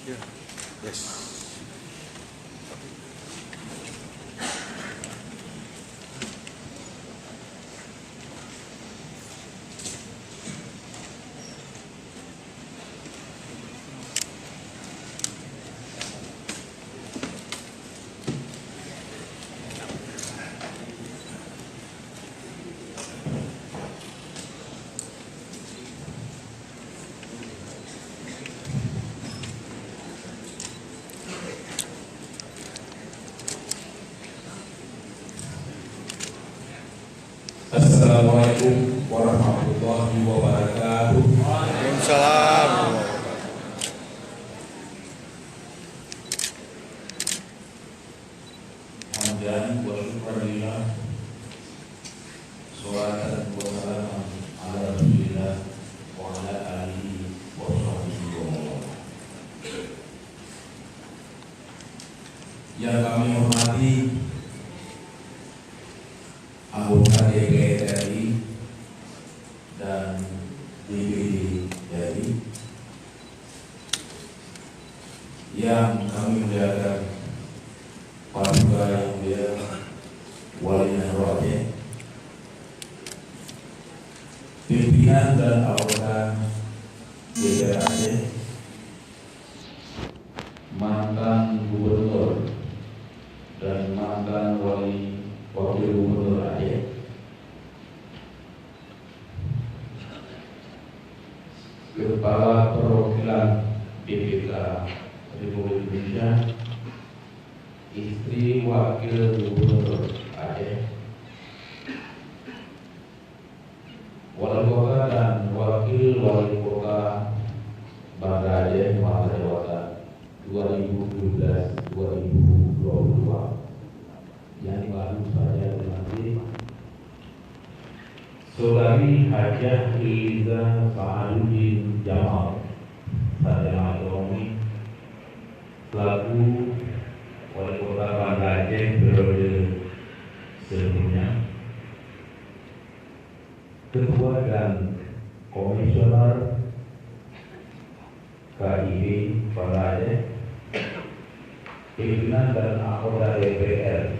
Ya. Yes. Assalamualaikum warahmatullahi wabarakatuh. Waalaikumsalam. Hamdan wa syukranillah. Sholatan wa salaman ala Rasulillah wa ala alihi wa sahbihi wa man. Yang kami hormati anggota DPR RI dan DPD RI, yang kami muliakan Paduka yang mulia Wali dan Rohnya, pimpinan dan anggota DPR Aceh, mantan gubernur dan mantan wakil gubernur Aceh, Kepala Perwakilan BPK Republik Indonesia, istri wakil gubernur Aceh, wali kota dan wakil wali kota Banda Aceh masa jabatan 2017-2022 yang baru saja dilantik, Saudari Hajah Liza Sa'aduddin Jamal, sarjana ekonomi, selaku wali kota Banda Aceh periode sebelumnya, Ketua dan Komisioner KIB Banda Aceh, pimpinan dan anggota DPR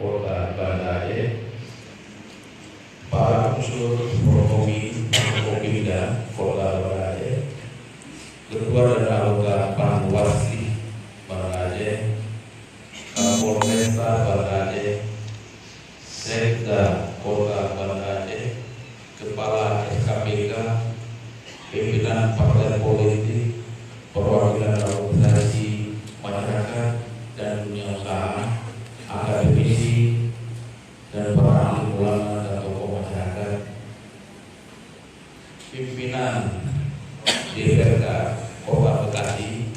Kota Banda Aceh, para unsur Forkopimda Kota Banda Aceh, Ketua dan anggota Panwasli Banda Aceh, Kapolresta Banda Aceh, Sekda Kota Banda Aceh, Kepala SKPK, pimpinan partai politik, perwakilan organisasi masyarakat dan dunia usaha, akademisi, dan para ahli ulama dan tokoh masyarakat, pimpinan DPRK Kota Bekasi,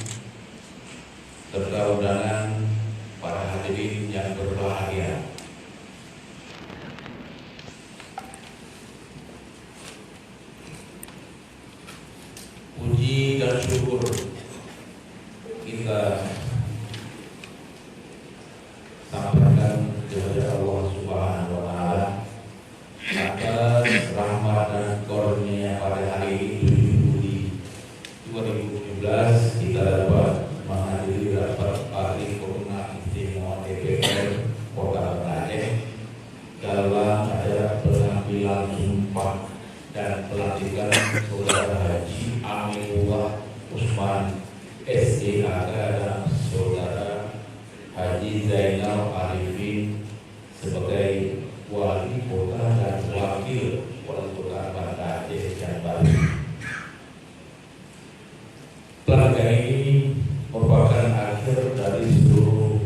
serta undangan para hadirin yang berbahagia. Puji dan syukur kita sampaikan kepada Allah Subhanahu wa Ta'ala atas rahmat dan karunia pada hari ini 7 Juli 2017 kita dapat menghadiri rapat paripurna istimewa DPR Kota Banda Aceh dalam acara pengambilan sumpah dan pelantikan Saudara Haji Aminullah Usman SEHK dan Saudara Haji Zainal Arifin sebagai wali kota dan wakil wali kota Banda Aceh yang baru. Pelantikan ini merupakan akhir dari seluruh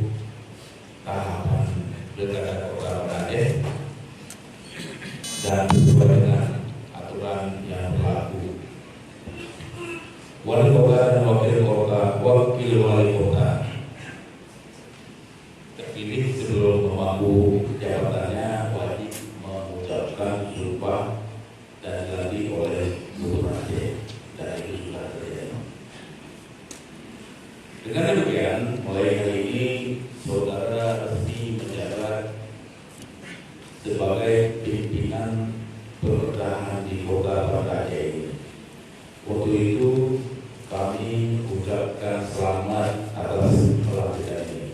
tahapan pilkada Kota Banda Aceh dan sesuai dengan aturan yang berlaku. Wali kota dan wakil wali kota terpilih sebelum memangku jabatannya wajib mengucapkan sumpah dan dilantik oleh Gubernur Aceh, dan itu sudah terjadi. Dengan demikian, mulai hari ini saudara resmi menjabat sebagai pimpinan pemerintahan di Kota Banda Aceh. Untuk itu kami ucapkan mengucapkan selamat atas pelantikan ini.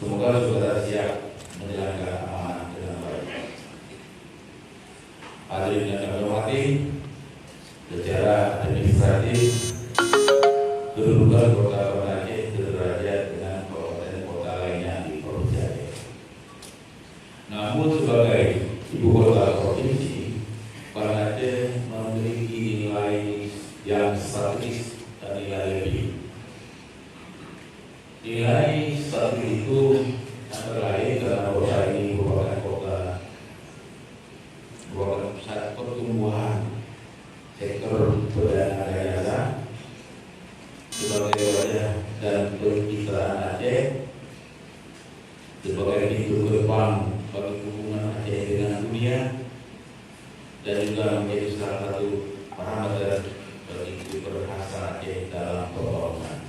Semoga saudara siap menjalankan amanah dengan baik. Hadirin yang kami hormati, secara administratif, kedudukan Kota Banda Aceh sederajat dengan kabupaten kota lainnya di Provinsi Aceh. Namun sebagai ibu kota provinsi, Banda Aceh memiliki nilai yang strategis dan nilai lebih. Nilai strategis itu antara lain karena kota ini merupakan pusat pertumbuhan sektor perdagangan jasa sebagai wajah dan pencitraan Aceh sebagai pintu gerbang bagi hubungan Aceh dengan dunia dan juga menjadi salah satu parameter bagi keberhasilan Aceh dalam pembangunan.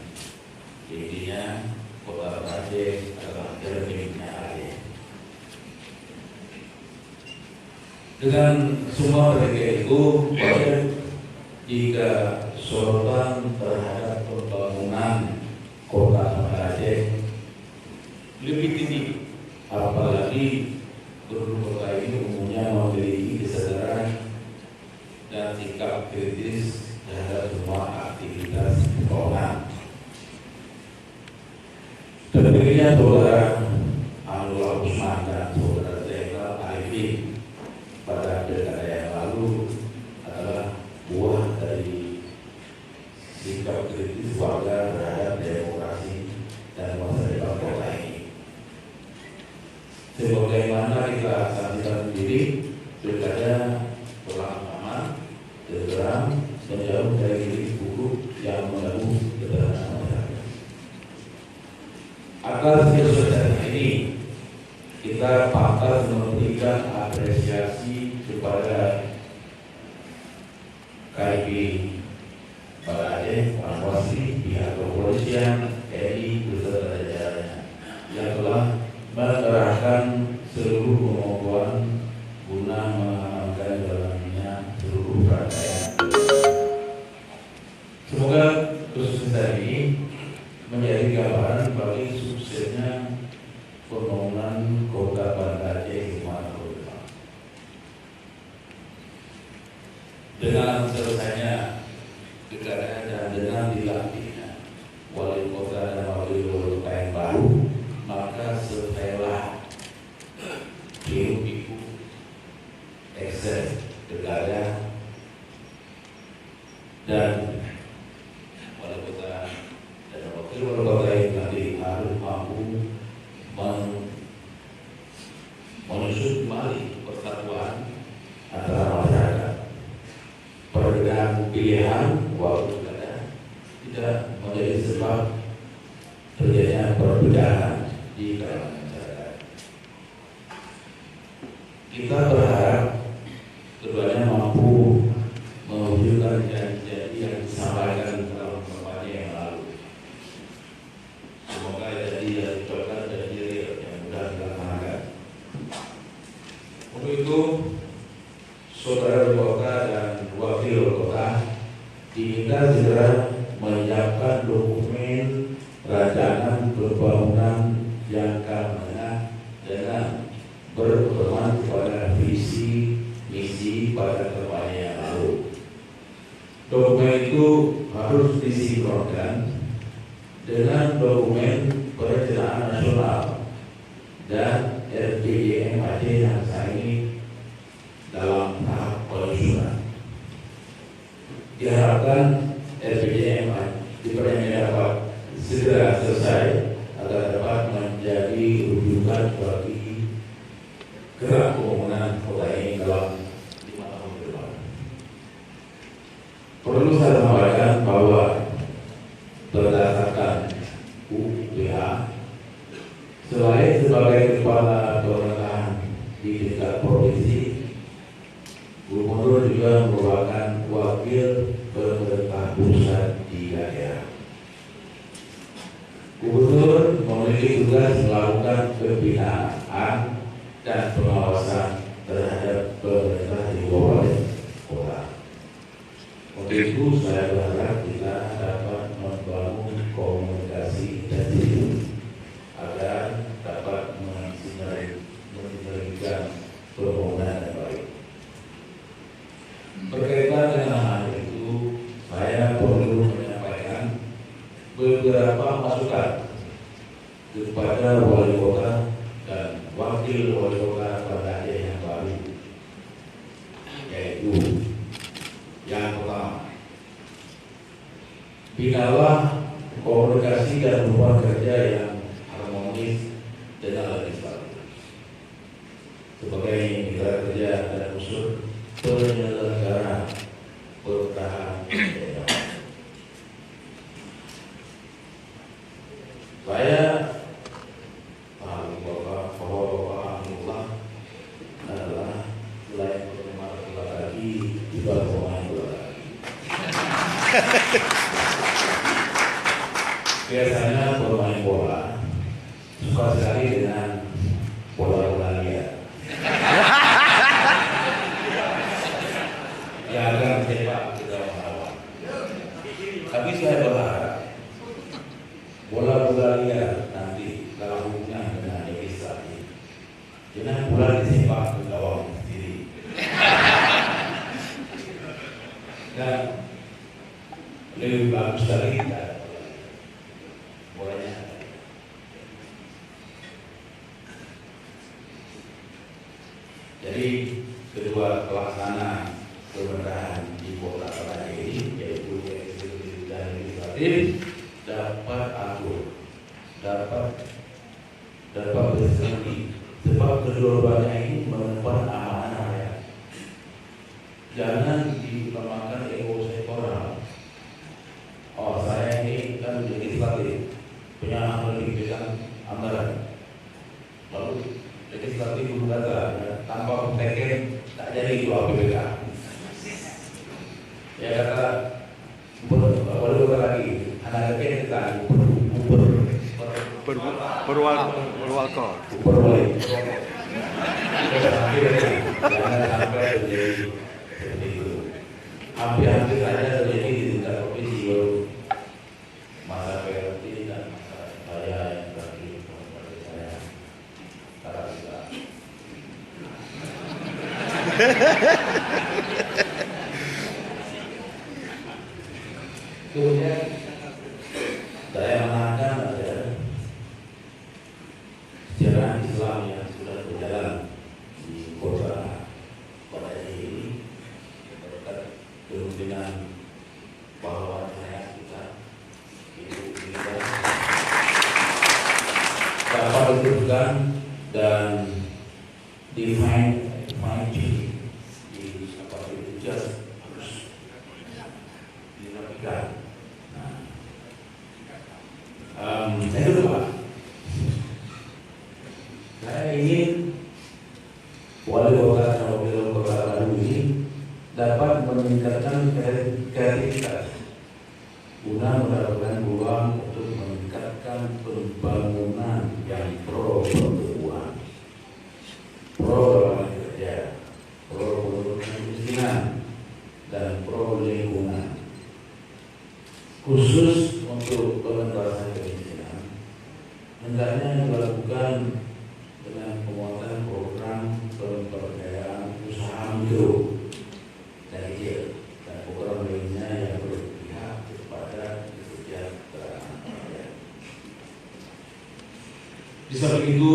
Intinya Kota Aceh adalah cerminnya Aceh. Dengan semua mereka itu, wajar jika sorotan terhadap pembangunan Kota Banda Aceh lebih tinggi, apalagi penduduk kota ini umumnya memiliki kesadaran dan sikap kritis terhadap semua aktivitas pembangunan. Terpilihnya saudara Anwar Usman dan saudara Zainal Arifin pada pilkada yang lalu adalah buah dari sikap kritis warga terhadap demokrasi dan masa depan kota ini. Sebagaimana kita saksikan sendiri, pilkada telah aman, terang, menjauh dari kritik buruk yang mengganggu ketenangan masyarakat. Atas kesadaran ini, kita pantas memberikan apresiasi kepada KIP Banda Aceh, Panwasli, pihak kepolisian, TNI beserta jajarannya yang telah mengerahkan seluruh kemampuan guna mengamankan jalannya seluruh rangkaian. Semoga kesuksesan ini menjadi gambaran bagi suksesnya pembangunan Kota Banda Aceh di masa depan. Dengan selesainya pilkada dan dengan dilantiknya wali kota dan wakil wali kota yang baru, maka setelah hiruk-pikuk ekses pilkada dan wali kota dan wakil wali kota yang nanti harus mampu menyusun kembali persatuan antara masyarakat. Perbedaan pilihan waktu pilkada tidak menjadi sebab terjadinya perbedaan di kalangan masyarakat. Kita berharap keduanya mampu mewujudkan janji-janji yang disampaikan dalam kampanye yang lalu. Semoga janji yang diucapkan dan real yang mudah dilaksanakan. Untuk itu, saudara kota dan wakil kota diminta segera menyiapkan dokumen rancangan pembangunan jangka menengah dengan berpedoman kepada visi misi pada kampanye yang lalu. Dokumen itu harus disinkronkan dengan dokumen perencanaan nasional dan RPJM Aceh yang saat ini dalam tahap penyusunan. Diharapkan RPJM dapat segera selesai agar dapat menjadi rujukan bagi gerak pembangunan kota ini dalam 5 tahun ke depan. Perlu saya sampaikan bahwa berdasarkan UPH, selain sebagai kepala pemerintahan di tingkat provinsi, Gubernur juga merupakan wakil pemerintah pusat di daerah. Gubernur memiliki tugas melakukan pembinaan dan pengawasan terhadap pemerintah di kabupaten kota. Untuk itu saya berharap kita dapat membangun beberapa masukan kepada wali kota dan wakil wali kota Banda Aceh yang baru, yaitu yang pertama, binalah komunikasi dan hubungan kerja yang harmonis dengan legislatif sebagai mitra kerja dan unsur penyelenggara pemerintahan daerah. Saya bahwa Alhamdulillah adalah selain penggemar bola kaki juga pemain bola kaki. Biasanya pemain bola suka sekali dengan bola-bola liar. Yang akan mencetak ke dalam lawan. Tapi saya berharap bola-bola liar nanti kalau hubungan dengan legislatif, jangan bola disepak ke gawang sendiri. Dan lebih bagus lagi kita bolanya. Jadi kedua pelaksana pemerintahan di kota Banda ini, yaitu eksekutif dan legislatif, dapat atur, dapat bersendi, sebab kedua-duanya ini mengemban amanah rakyat. Jangan diutamakan ego sektoral. Oh, saya ini kan legislatif, punya lebih pegang anggaran. Lalu legislatif berkata, tanpa teken tak jadi itu APBK. Ya kata, boleh lagi, anak teken kita Perwalko. Jangan sampai terjadi seperti itu. Hampir-hampir saja terjadi di tingkat provinsi baru. Masa PRT dan masa saya yang terakhir, seperti saya sekarang juga. Kemudian saya menanyakan ada sejarah Islam yang sudah berjalan di kota Banda ini berkat kemungkinan bahwa saya kita dapat diteruskan dan define di apa itu just harus dirapikan. Yang kedua, saya ingin wali kota dan wakil kota baru ini dapat meningkatkan kreativitas guna mendapatkan peluang untuk meningkatkan pembangunan yang pro pertumbuhan, pro lapangan kerja, pro penurunan kemiskinan, dan pro lingkungan. Khusus untuk pengentasan kemiskinan, hendaknya dilakukan dengan penguatan program pemberdayaan usaha mikro dan kecil dan program lainnya yang berpihak kepada kesejahteraan rakyat. Di samping itu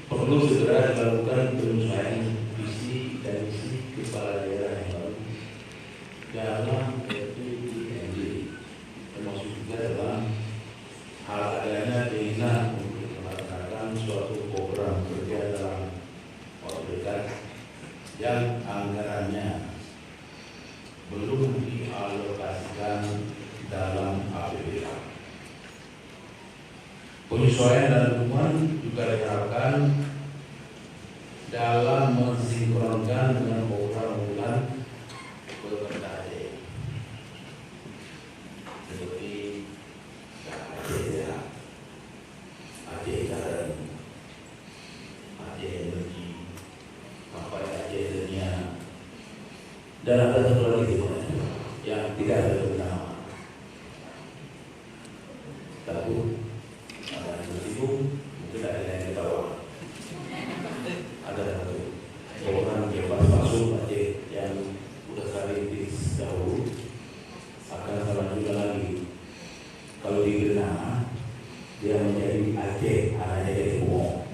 perlu segera dilakukan penyesuaian visi dan misi kepala daerah yang baru dalam RPJMD, termasuk juga dalam hal adanya keinginan untuk melaksanakan suatu program kerja dalam waktu dekat yang anggarannya belum dialokasikan dalam APBD. Penyesuaian dan dukungan juga diharapkan dalam mensinkronkan dengan program unggulan pemerintah Aceh seperti Aceh Aceh Garam, Aceh Energi, Aceh Dunia, dan ada satu lagi yang tidak ada nama. Tapi ada yang tersinggung, mungkin ada yang ketawa. Ada satu program bebas masuk Aceh yang sudah saya rintis dahulu, akan saya lanjutkan lagi. Kalau di dia menjadi Aceh, anaknya jadi Bungo.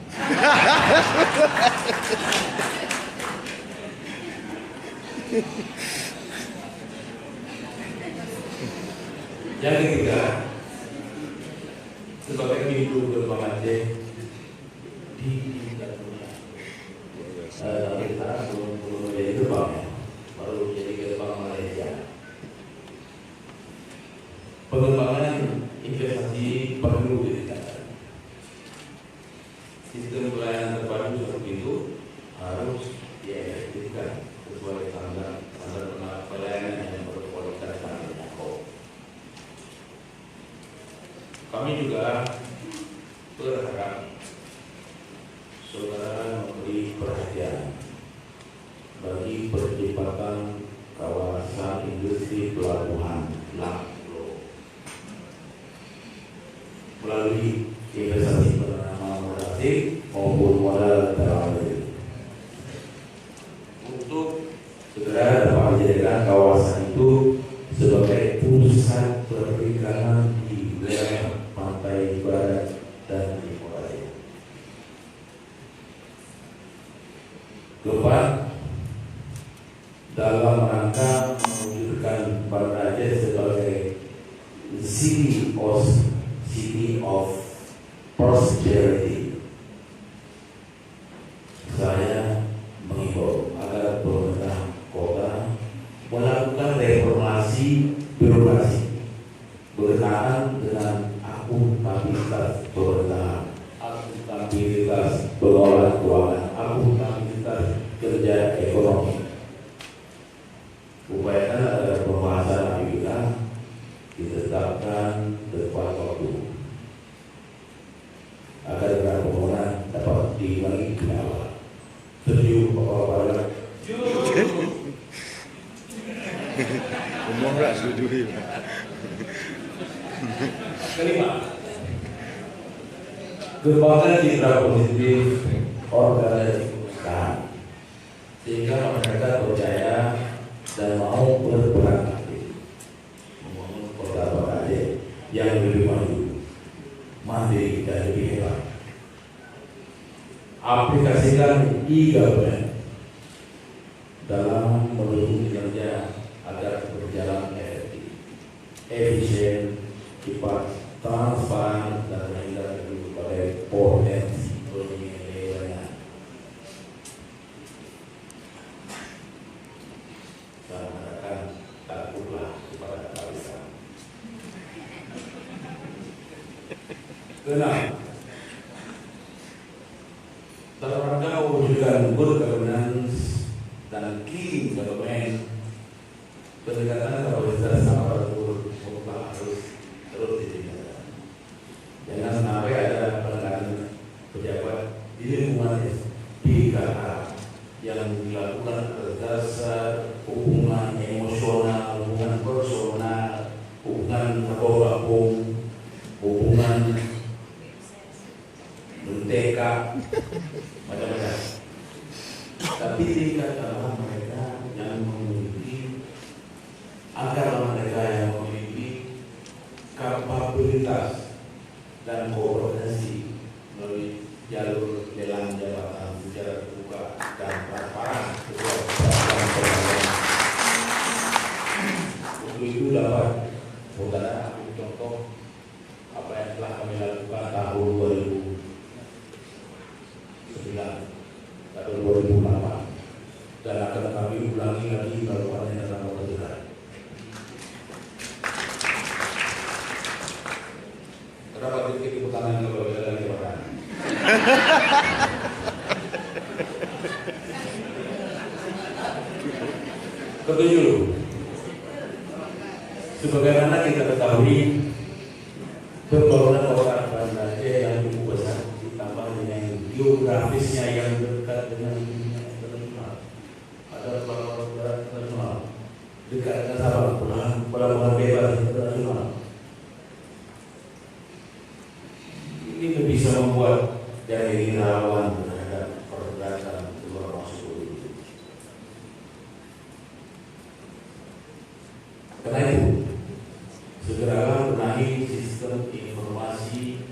Yang ketiga, sebagai pintu gerbang Aceh di tingkat dunia. Kita belum menjadi gerbang, baru jadi gerbang Malaysia. Pengembangan investasi perlu ditingkatkan. Sistem pelayanan terpadu seperti itu harus diefektifkan sesuai standar pelayanan yang berkualitas dan berjangkau. Kami juga berharap saudara memberi perhatian bagi percepatan kawasan industri pelabuhan Lamplo melalui investasi bernama modal asing maupun modal dalam negeri untuk segera dapat menjadikan kawasan itu sebagai pusat perikanan di wilayah pantai barat dan timur raya. Keempat, dalam rangka mewujudkan Banda Aceh sebagai city of prosperity, saya mengimbau agar pemerintah kota melakukan reformasi birokrasi berkenaan dengan akuntabilitas pemerintahan, akuntabilitas pengelolaan keuangan, akuntabilitas kerja ekonomi. Upayakan agar pembahasan APBN ditetapkan tepat waktu agar gerak pembangunan dapat dimulai di awal. Setuju Bapak-Bapak? Umum tak setuju. Kelima, kembangkan citra positif organisasi usaha sehingga masyarakat percaya dan mau berperan aktif membangun kota Banda Aceh yang lebih maju, mandiri dan lebih hebat. Aplikasikan e-government dalam mendukung kinerja agar berjalan efektif, efisien, cepat, transparan, dan menghindari berbagai potensi penyelewengan. Saya mengatakan takutlah kepada kalian. Keenam, dalam rangka mewujudkan good governance dan clean government, pendekatan kapasitas aparatur kota harus terus ditingkatkan. Jangan sampai ada pendekatan pejabat di lingkungan PKA yang dilakukan atas dasar hubungan emosional, hubungan personal, hubungan gabung, hubungan menteka, macam-macam. Tapi tingkatkanlah mereka yang memiliki, agarlah mereka yang memiliki kapabilitas dan koordinasi melalui jalur lelang jabatan secara terbuka dan transparan sesuai peraturan perundang-undangan. Untuk itu dapat saudara ambil contoh apa yang telah kami lakukan tahun 2009 atau 2008 dan akan kami ulangi lagi kalau ada yang dalam waktu dekat. Berapa detik tepuk tangan kalau ada lagi orang? Ketujuh, sebagaimana kita ketahui, pembangunan kota Banda Aceh yang cukup besar ditambah dengan geografisnya yang dekat dengan dunia internasional, ada pelabuhan internasional dekat dengan Sabang, pelabuhan bebas internasional. Ini bisa membuat jadi rawan terhadap pergerakan keluar masuk itu. Karena itu, segeralah benahi sistem informasi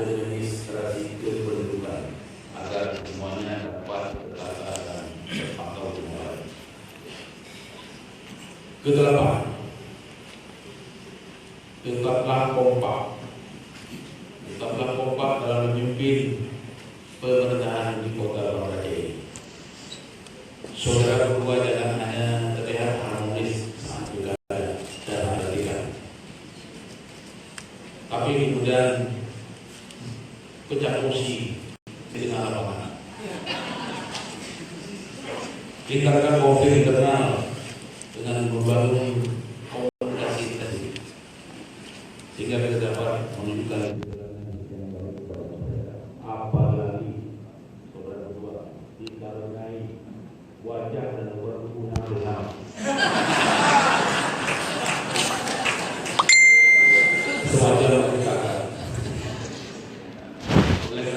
administrasi kependudukan agar semuanya dapat tertata dan terpantau dengan baik. Kedelapan, tetaplah kompak. Tetaplah kompak dalam memimpin pemerintahan di Kota Banda Aceh. Saudara berdua jangan hanya terlihat harmonis saat pilkada dan perhatikan, tapi kemudian pecah kongsi di tengah lapangan. Tingkatkan konflik internal dengan membangun komunikasi tadi, sehingga kita dapat menunjukkan apalagi saudara berdua dikaruniai wajah dan perkebunan bersama.